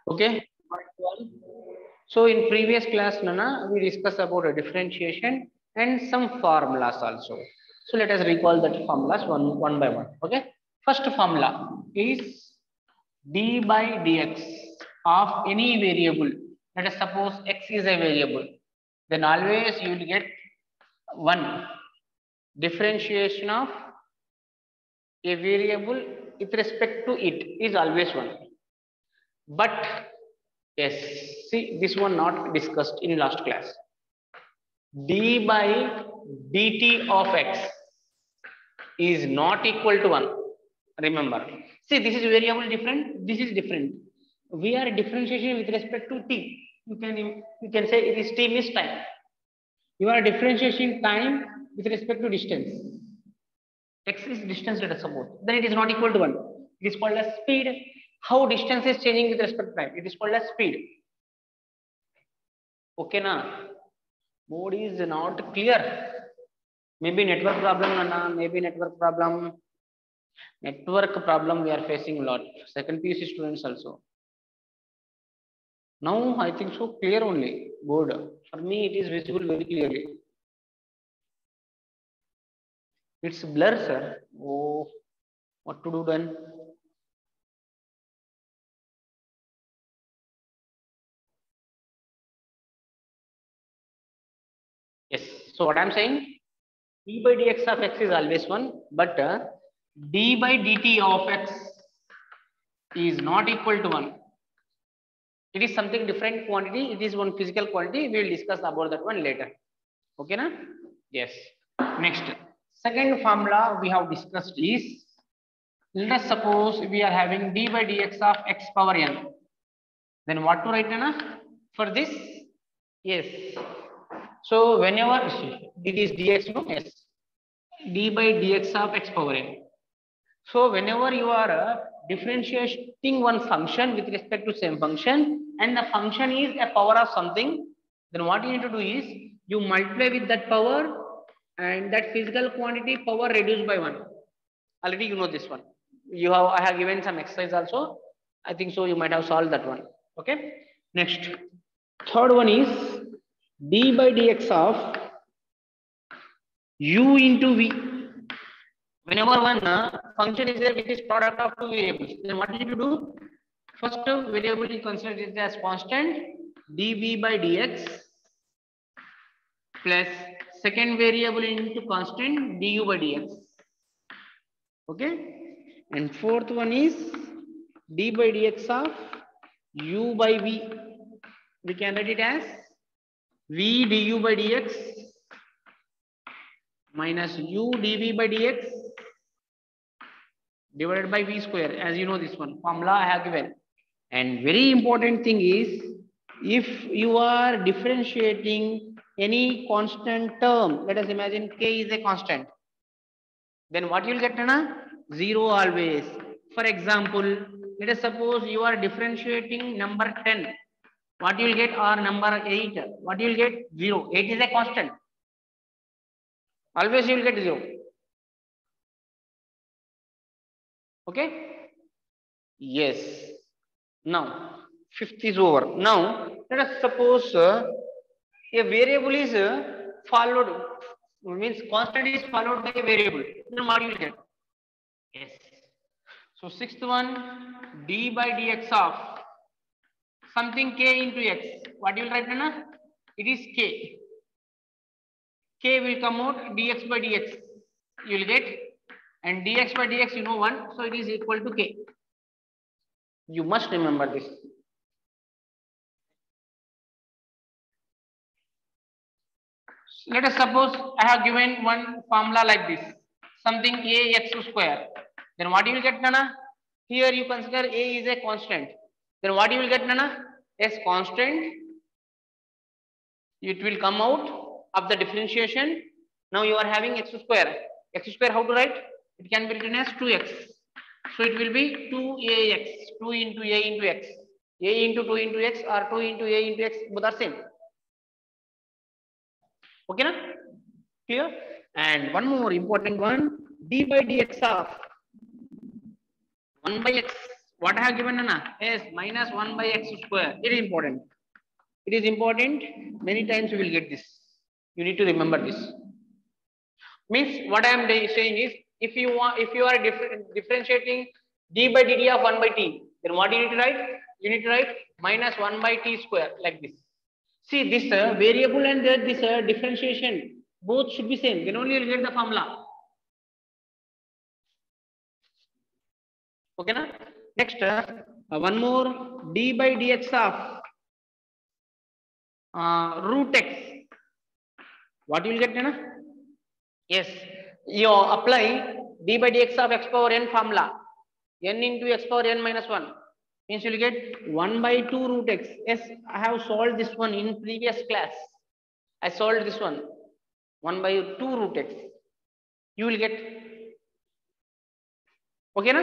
Okay. So in previous class, Nana, we discussed about a differentiation and some formulas also. So let us recall that formulas one by one. Okay. First formula is d by dx of any variable. Let us suppose x is a variable. Then always you will get one differentiation of a variable with respect to it is always one. But yes, see this one not discussed in last class. D by dt of x is not equal to 1. Remember, see this is variable different, this is different. We are differentiation with respect to t. You can say it is t means time. You are differentiation time with respect to distance. X is distance, let us suppose. Then it is not equal to 1. It is called as speed. How distance is changing with respect to time? It is called as speed. Okay, na? Mode is not clear. Maybe network problem, na? Maybe network problem. Network problem we are facing a lot. Second PUC students also. Now I think so clear only board. For me it is visible very clearly. It's blur, sir. Oh, what to do then? Yes. So what I'm saying, d by dx of x is always 1, but d by dt of x is not equal to 1. It is something different quantity. It is one physical quantity. We will discuss about that one later. Okay, na? Yes. Next, second formula we have discussed is, let us suppose we are having d by dx of x power n. Then what to write, na? For this, yes. So whenever it is dx, no, yes, d by dx of x power n. So whenever you are differentiating one function with respect to same function, and the function is a power of something, then what you need to do is you multiply with that power, and that physical quantity power reduced by 1. Already you know this one. I have given some exercise also. I think so you might have solved that one. Okay. Next, third one is d by dx of u into v. Whenever one function is there with its product of two variables, then what you need to do? First variable is considered as constant dv by dx plus second variable into constant du by dx. Okay. And fourth one is d by dx of u by v. We can write it as v du by dx minus u dv by dx divided by v square. As you know this one formula I have given. And very important thing is, if you are differentiating any constant term, let us imagine k is a constant, then what you will get, na? 0 always. For example, let us suppose you are differentiating number 10. What you will get? Or number 8. What you will get? 0. 8 is a constant. Always you will get 0. Okay? Yes. Now, fifth is over. Now, let us suppose a variable is followed, means constant is followed by a variable. Then what you will get? Yes. So, sixth one, d by dx of something k into x. What you will write, Nana? It is k. K will come out dx by dx. You will get, and dx by dx, you know 1, so it is equal to k. You must remember this. Let us suppose I have given one formula like this, something ax square. Then what you will get, Nana? Here you consider a is a constant. Then what you will get, Nana? As constant, it will come out of the differentiation. Now you are having x square. X square, how to write? It can be written as 2x. So it will be 2ax, 2 into a into x. A into 2 into x or 2 into a into x, both are same. Okay, na? Clear? And one more important one, d by dx of 1 by x. What I have given, Nana? Yes, minus 1 by x square. It is important. It is important. Many times you will get this. You need to remember this. Means what I am saying is, if you are differentiating d by dt of 1 by t, then what you need to write? You need to write minus 1 by t square like this. See, this variable and this differentiation both should be same. Then only you will get the formula. Okay, na? Next, one more, d by dx of root x. What you will get, na? Yes, you apply d by dx of x power n formula. N into x power n minus 1 means you will get 1 by 2 root x. Yes, I have solved this one in previous class. I solved this one 1 by 2 root x. You will get. Okay, na?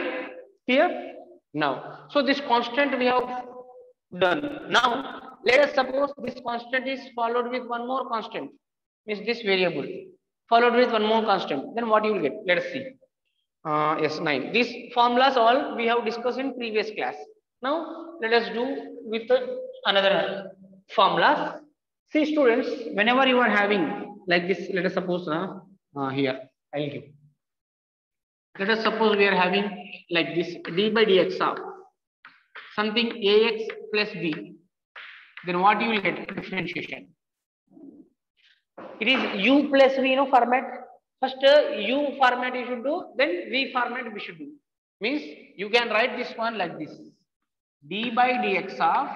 Here now. So this constant we have done. Now let us suppose this constant is followed with one more constant. Means this variable followed with one more constant. Then what you will get? Let us see. Yes, 9. These formulas all we have discussed in previous class. Now let us do with another formulas. See students, whenever you are having like this, let us suppose here I'll give. Let us suppose we are having like this d by dx of something ax plus b. Then what you will get? Differentiation. It is u plus v, format. First u format you should do, then v format we should do. Means you can write this one like this: d by dx of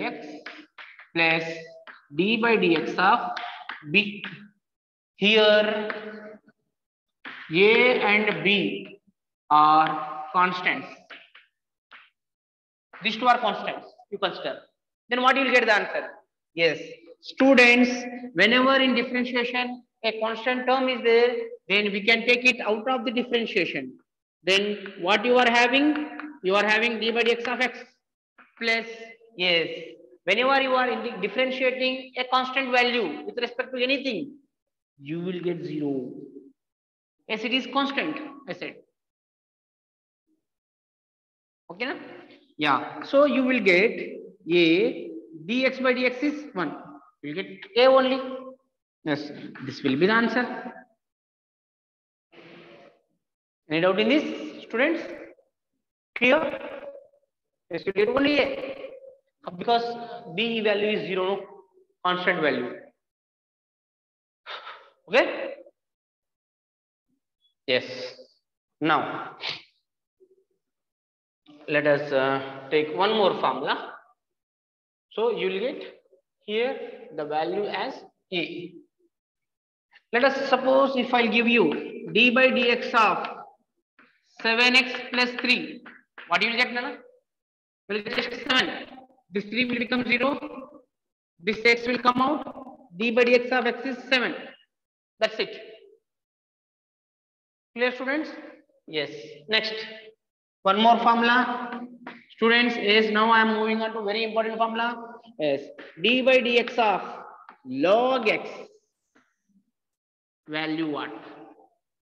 ax plus d by dx of b. Here a and b are constants. These two are constants, you consider. Then what you will get the answer? Yes, students, whenever in differentiation a constant term is there, then we can take it out of the differentiation. Then what you are having? You are having d by dx of x plus, yes, whenever you are differentiating a constant value with respect to anything, you will get 0. Yes, it is constant, I said. Okay, na? Yeah. So you will get a dx by dx is 1. You will get a only. Yes, this will be the answer. Any doubt in this, students? Clear? Yes, you get only a. Because b value is 0, no? Constant value. Okay? Yes. Now, let us take one more formula. So you will get here the value as a. Let us suppose if I give you d by dx of 7x plus 3. What you will get, Nana? You will get just 7. This 3 will become 0. This x will come out. D by dx of x is 7. That's it. Clear, students? Yes. Next, one more formula. Students, is now I am moving on to very important formula. Yes, d by dx of log x value what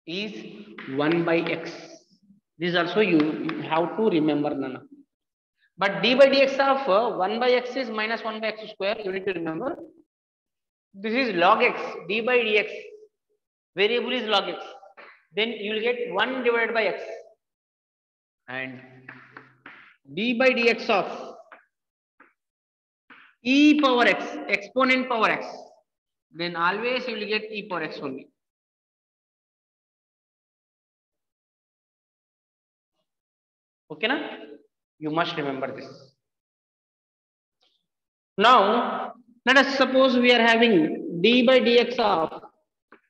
is 1 by x. This also you have to remember, Nana. But d by dx of 1 by x is minus 1 by x square. You need to remember. This is log x. D by dx variable is log x. Then you will get 1 divided by x. And d by dx of e power x, exponent power x, then always you will get e power x only. Okay, na? You must remember this. Now, let us suppose we are having d by dx of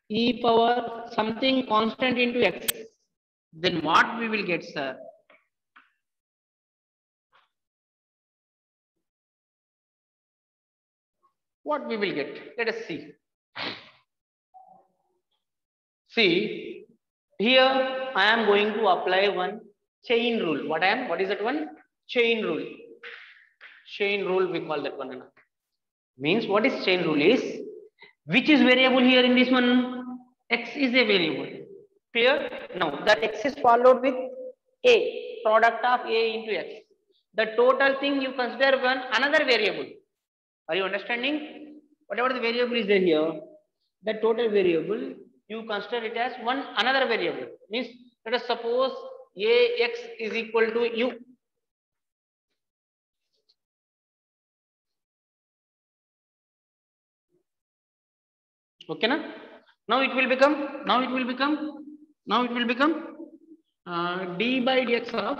e power something constant into x. Then what we will get, sir? What we will get? Let us see. See, here I am going to apply one chain rule. What is that one? Chain rule. Chain rule we call that one. Means what is chain rule is, which is variable here in this one? X is a variable. Clear? Now that x is followed with a. product of a into x. The total thing you consider one another variable. Are you understanding? Whatever the variable is there here, the total variable you consider it as one another variable. Means let us suppose ax is equal to u. Okay, na? Now it will become d by dx of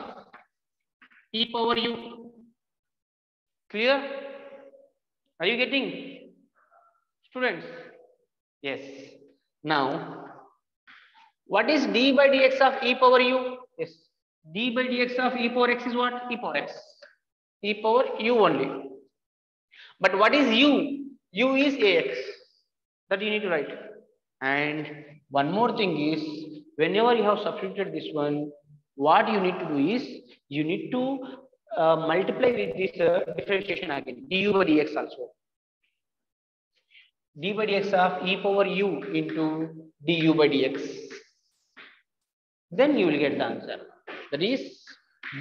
e power u. Clear? Are you getting, students? Yes. Now, what is d by dx of e power u? Yes. D by dx of e power x is what? E power x. E power u only. But what is u? U is ax. That you need to write. And one more thing is, whenever you have substituted this one, what you need to do is, you need to multiply with this differentiation again, du by dx also. D by dx of e power u into du by dx. Then you will get the answer. That is,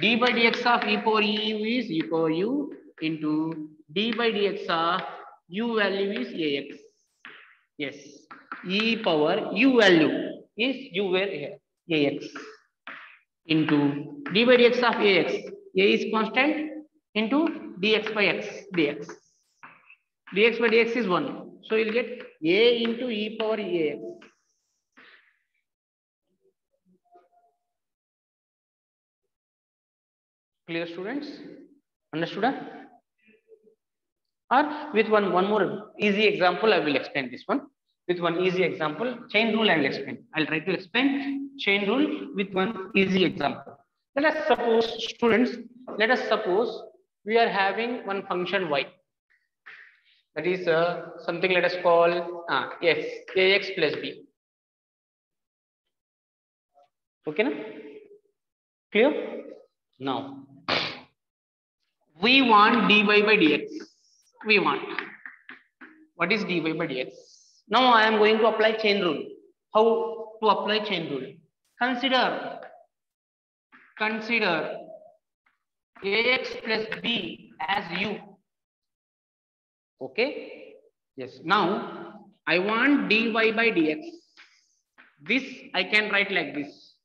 d by dx of e power u is e power u into d by dx of u value is ax. Yes, e power u value is u where here ax into d by dx of ax. A is constant into dx by x dx. Dx by dx is 1. So you'll get a into e power ax. Clear, students? Understood? Or with one more easy example, I will explain this one. With one easy example, chain rule I will explain. I'll try to explain chain rule with one easy example. Let us suppose, students, we are having one function y. That is something let us call yes, ax plus b. Okay, na? Clear? Now, we want dy by dx. We want. What is dy by dx? Now I am going to apply chain rule. How to apply chain rule? Consider ax plus b as u. Okay. Yes. Now I want dy by dx. This I can write like this.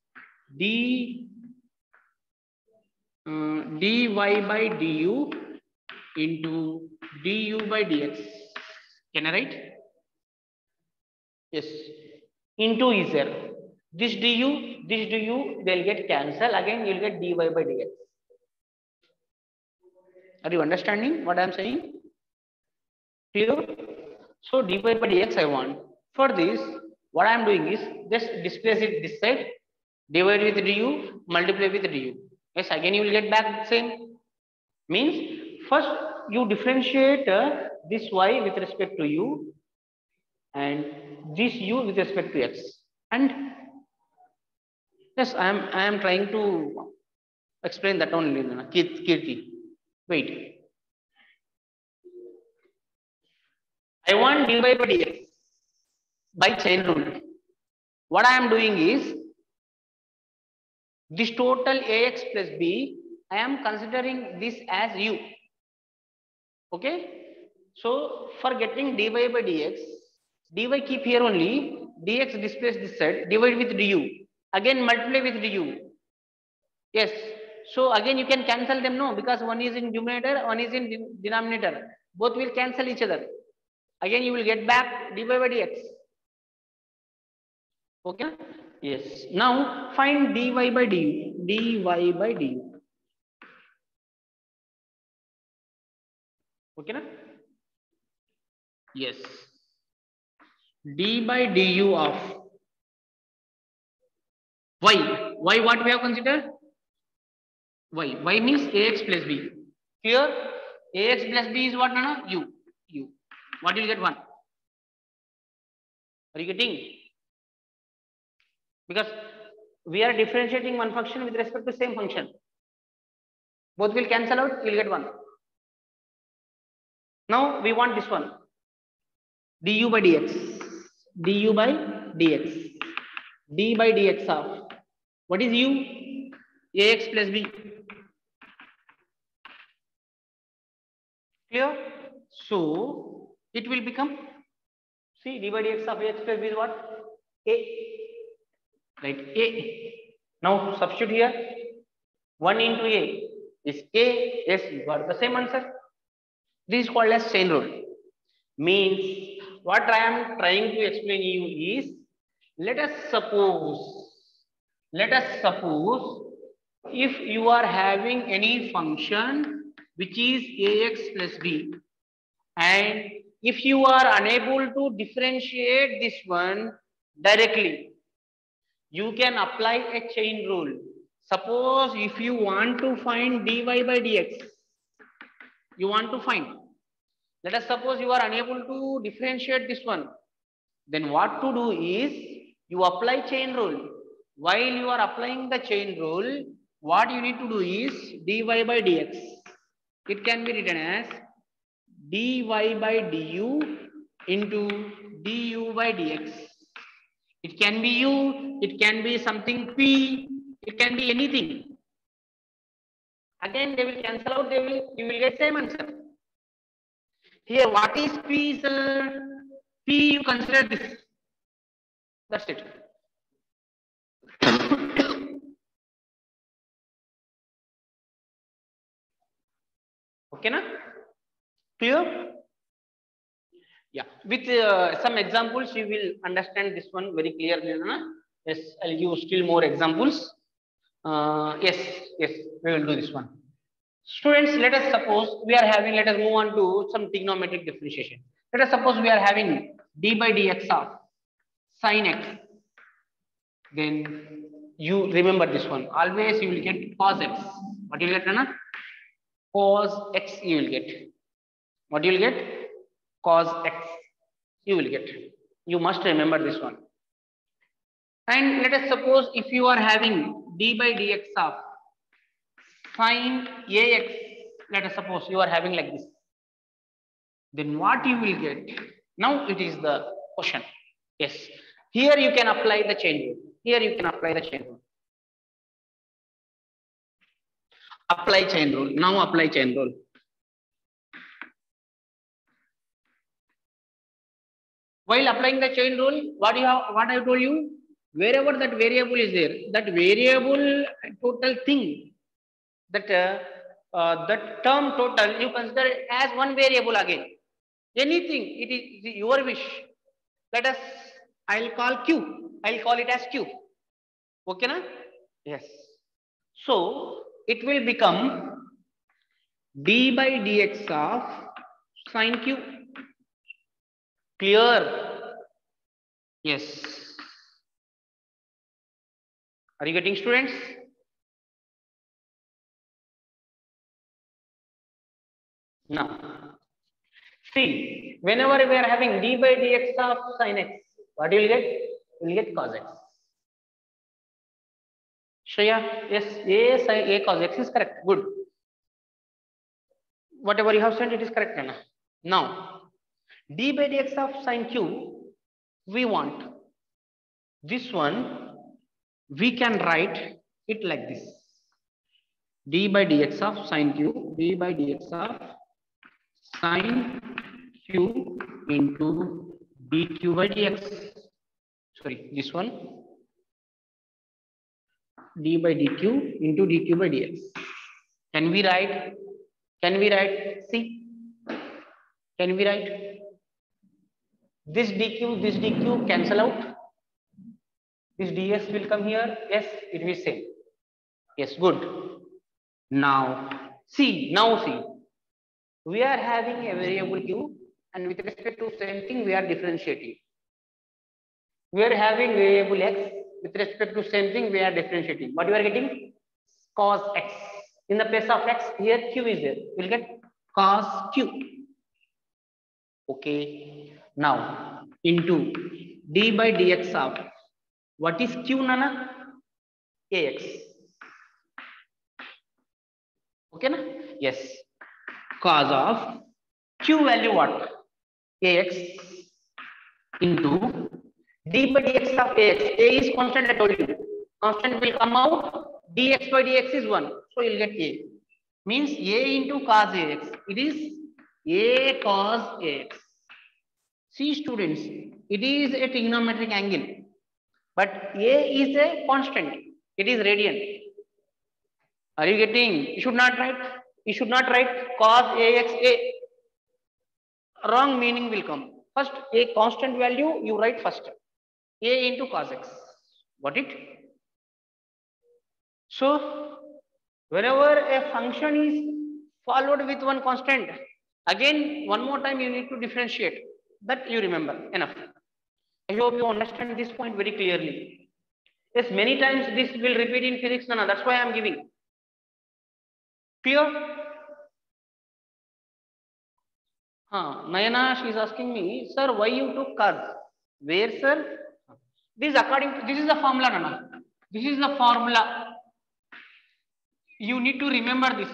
dy by du into du by dx. Can I write? Yes. Into is there. This du, they'll get cancelled. Again, you'll get dy by dx. Are you understanding what I am saying? Clear? So dy by dx I want. For this, what I am doing is just displace it this side, divide with du, multiply with du. Yes, again you will get back the same. Means first you differentiate this y with respect to u and this u with respect to x. And yes, I am trying to explain that only, Kirti. Wait. I want dy by dx by chain rule. What I am doing is, this total ax plus b, I am considering this as u. Okay. So for getting dy by dx, dy keep here only, dx displace this side, divide with du. Again multiply with du. Yes. So again you can cancel them, no, because one is in numerator, one is in denominator. Both will cancel each other. Again you will get back dy by dx. Okay. Yes. Now find dy by du. Dy by du. Okay, na? Yes. D by du of y. Y what we have considered? Y. Y means ax plus b. Here ax plus b is what, Nana? U. What you will get? 1. Are you getting? Because we are differentiating one function with respect to same function. Both will cancel out, you will get 1. Now we want this one. Du by dx. Du by dx. D by dx of what is u? ax plus b. Clear? So it will become, see, d by dx of ax plus b is what? A. Right? A. Now substitute here. 1 into a is a. Yes, you got the same answer. This is called as chain rule. Means what I am trying to explain you is, let us suppose if you are having any function which is ax plus b, and if you are unable to differentiate this one directly, you can apply a chain rule. Suppose if you want to find dy by dx, you want to find, let us suppose you are unable to differentiate this one, then what to do is you apply chain rule. While you are applying the chain rule, what you need to do is dy by dx. It can be written as dy by du into du by dx. It can be u, it can be something p, it can be anything. Again, they will cancel out, you will get same answer. Here, what is p, sir? P, you consider this. That's it. Okay, na? Clear? Yeah. With some examples, you will understand this one very clearly. Na? Yes, I'll give still more examples. Yes, we will do this one. Students, let us suppose we are having, let us move on to some trigonometric differentiation. Let us suppose we are having d by dx of sin x. Then you remember this one. Always you will get cos x. What you will get, Nana? Cos x you will get. What you will get? Cos x you will get. You must remember this one. And let us suppose if you are having d by dx of sin ax, let us suppose you are having like this, then what you will get? Now it is the question. Yes, here you can apply the chain rule. Here you can apply the chain rule. Apply chain rule. Now apply chain rule. While applying the chain rule, what I told you, wherever that variable is there, that variable total thing, that term total, you consider it as one variable again. Anything, it is your wish. Let us, I'll call q. I'll call it as q. Okay, na? Yes. So it will become d by dx of sin q. Clear? Yes. Are you getting, students? Now, see, whenever we are having d by dx of sin x, what you will get? You will get cos x. Shreya, yes, a cos x is correct. Good. Whatever you have sent, it is correct. Anna. Now, d by dx of sin q, we want this one, we can write it like this. D by dx of sin q, d by dx of sin q into dq by dx. Sorry, this one, d by dq into dq by dx. Can we write? See, can we write this dq cancel out? This dx will come here. Yes, it will same. Yes, good. Now see, we are having a variable q, and with respect to same thing we are differentiating. We are having variable x, with respect to same thing we are differentiating. What you are getting? Cos x. In the place of x, here q is there. We will get cos q. Okay. Now into d by dx of, what is q, Nana? Ax. Okay, na? Yes. Cos of q value what? Ax into d by dx of ax. A is constant, I told you. Constant will come out. dx by dx is 1. So you'll get a. Means a into cos ax. It is a cos ax. See students, it is a trigonometric angle. But a is a constant. It is radian. Are you getting? You should not write. You should not write cos ax a. Wrong meaning will come. First, a constant value you write first. A into cos x. Got it? So, whenever a function is followed with one constant, again one more time you need to differentiate. That you remember enough. I hope you understand this point very clearly. Yes, many times this will repeat in physics, Nana. That's why I am giving. Clear? Nayana, she is asking me, sir, why you took cos? Where, sir? This is according to, this is the formula, Nana. This is the formula. You need to remember this.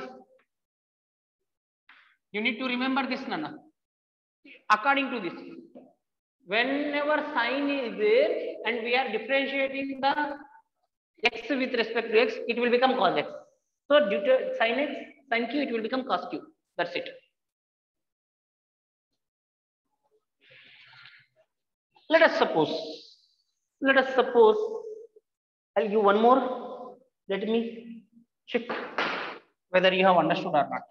You need to remember this, Nana. According to this, whenever sine is there and we are differentiating the x with respect to x, it will become cos x. So due to sin x, sin q, it will become cos q. That's it. Let us suppose, I'll give one more. Let me check whether you have understood or not.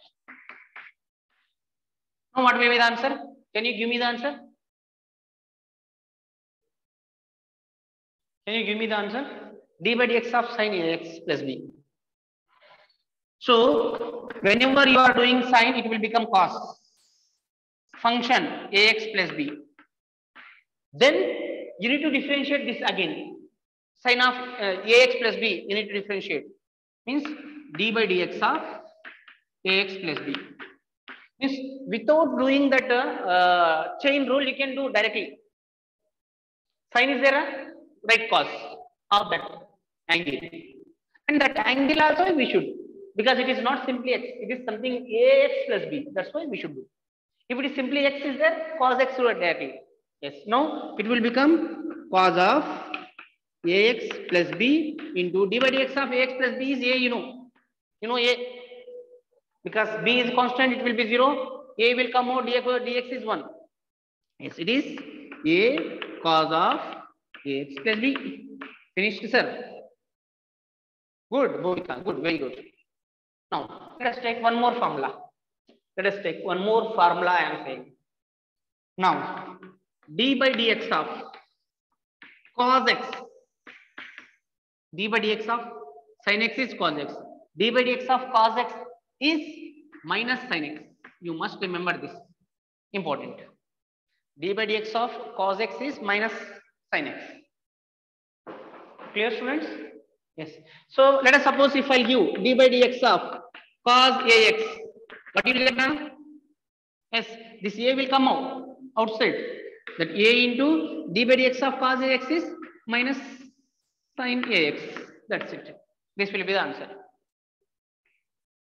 Now what will be the answer? Can you give me the answer? Can you give me the answer? D by dx of sin ax plus b. So whenever you are doing sine, it will become cos. Function ax plus b. Then you need to differentiate this again. Sin of ax plus b, you need to differentiate. Means d by dx of ax plus b. Means without doing that chain rule, you can do directly. Sin is there, right? Cos of that angle. And that angle also we should, because it is not simply x, it is something ax plus b. That's why we should do. If it is simply x is there, cos x will directly. Yes, now it will become cos of ax plus b into d by dx of ax plus b is a, you know a, because b is constant, it will be 0, a will come out, dx is 1. Yes, it is a cos of ax plus b. Finished, sir? Good, Bhumika, good, very good. Now, let us take one more formula. I am saying. Now, d by dx of cos x, d by dx of sin x is cos x, d by dx of cos x is minus sin x. You must remember this, important. D by dx of cos x is minus sin x. Clear, students? Yes. So let us suppose if I give d by dx of cos ax, what you will get now? Yes, this a will come outside. That a into d by dx of cos ax is minus sin ax. That's it. This will be the answer.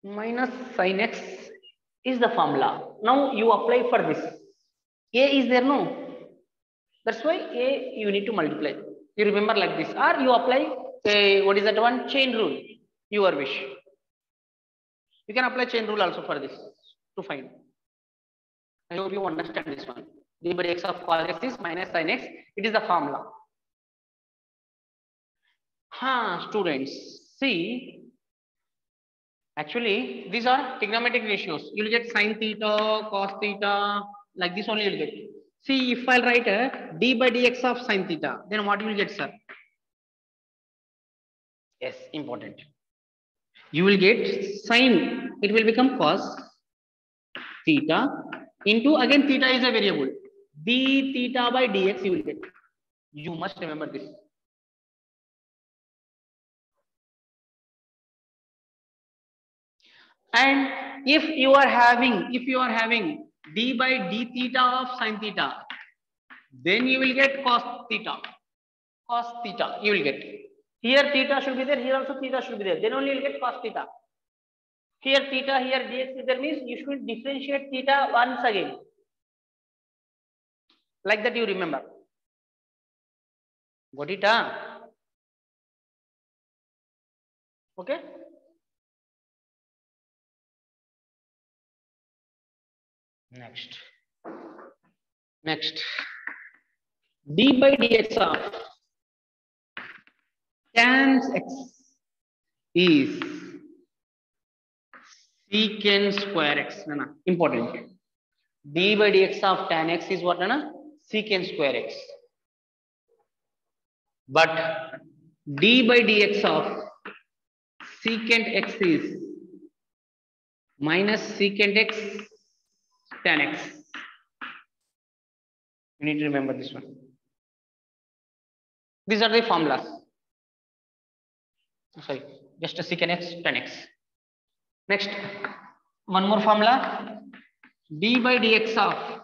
Minus sin x is the formula. Now you apply for this. A is there, no? That's why a you need to multiply. You remember like this, or you apply what is that one? Chain rule. Your wish. You can apply chain rule also for this to find. I hope you understand this one. D by dx of cos x is minus sin x. It is the formula. Students, see. Actually, these are trigonometric ratios. You will get sin theta, cos theta, like this only you will get. See, if I'll write a d by dx of sin theta, then what you will get, sir? Yes, important. You will get sin, it will become cos theta into, again theta is a variable, d theta by dx you will get. You must remember this. And if you are having d by d theta of sin theta, then you will get cos theta. Cos theta you will get. Here theta should be there, here also theta should be there. Then only you will get cos theta. Here theta, here dx is there, means you should differentiate theta once again. Like that you remember. Got it? Okay. Next, d by dx of tan x is secant square x. No, important. D by dx of tan x is what? No, secant square x. But d by dx of secant x is minus secant x tan x. You need to remember this one. These are the formulas. Sorry, just a secant x tan x. Next, one more formula. D by dx of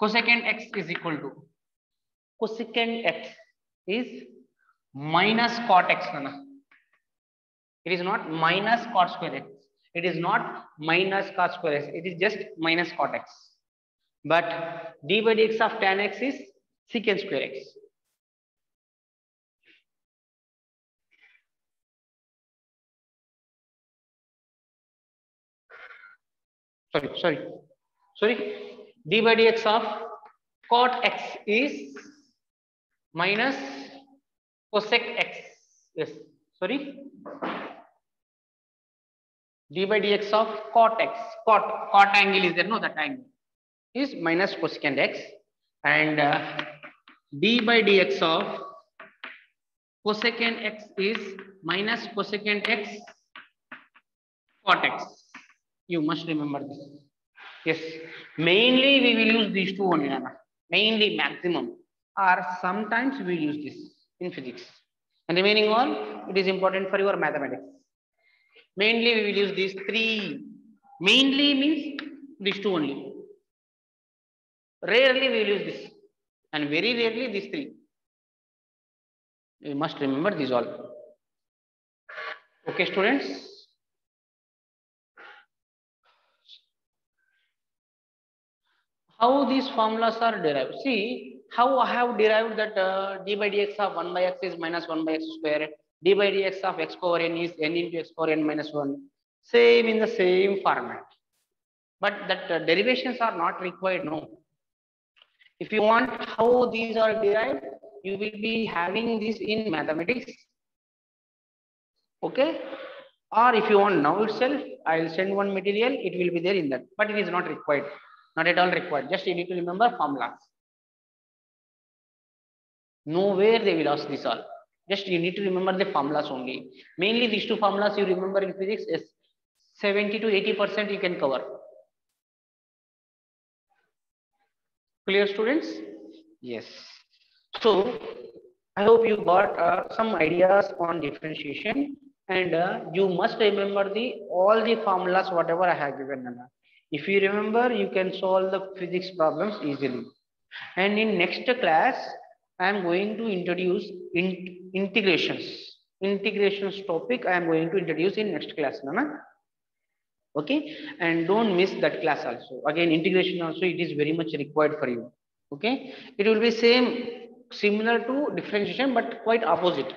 cosecant x is equal to cosecant x is minus cot x. It is not minus cot square x. It is not minus cot square x. It is just minus cot x. But d by dx of tan x is secant square x. Sorry. D by dx of cot x is minus cosec x. Yes. Sorry. D by dx of cot x. Cot angle is there. No, that angle is minus cosecant x. And d by dx of cosecant x is minus cosecant x cot x. You must remember this. Yes, mainly we will use these two only, mainly maximum, or sometimes we will use this in physics. And remaining all, it is important for your mathematics. Mainly we will use these three. Mainly means these two only. Rarely we will use this, and very rarely these three. You must remember these all. Okay, students. How these formulas are derived? See how I have derived that d by dx of 1 by x is minus 1 by x square. D by dx of x power n is n into x power n minus 1. Same in the same format. But that derivations are not required, no. If you want how these are derived, you will be having this in mathematics. Okay. Or if you want now itself, I will send one material, it will be there in that. But it is not required. Not at all required. Just you need to remember formulas. Nowhere they will ask this all. Just you need to remember the formulas only. Mainly these two formulas you remember in physics is 70 to 80% you can cover. Clear, students? Yes. So I hope you got some ideas on differentiation, and you must remember all the formulas whatever I have given. If you remember, you can solve the physics problems easily. And in next class, I am going to introduce integrations. Integrations topic I am going to introduce in next class. Okay, and don't miss that class also. Again, integration also it is very much required for you. Okay, it will be similar to differentiation, but quite opposite.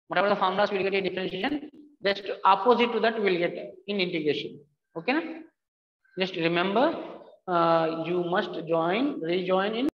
Whatever the formulas will get in differentiation, just opposite to that we will get in integration. Okay, just remember, you must rejoin in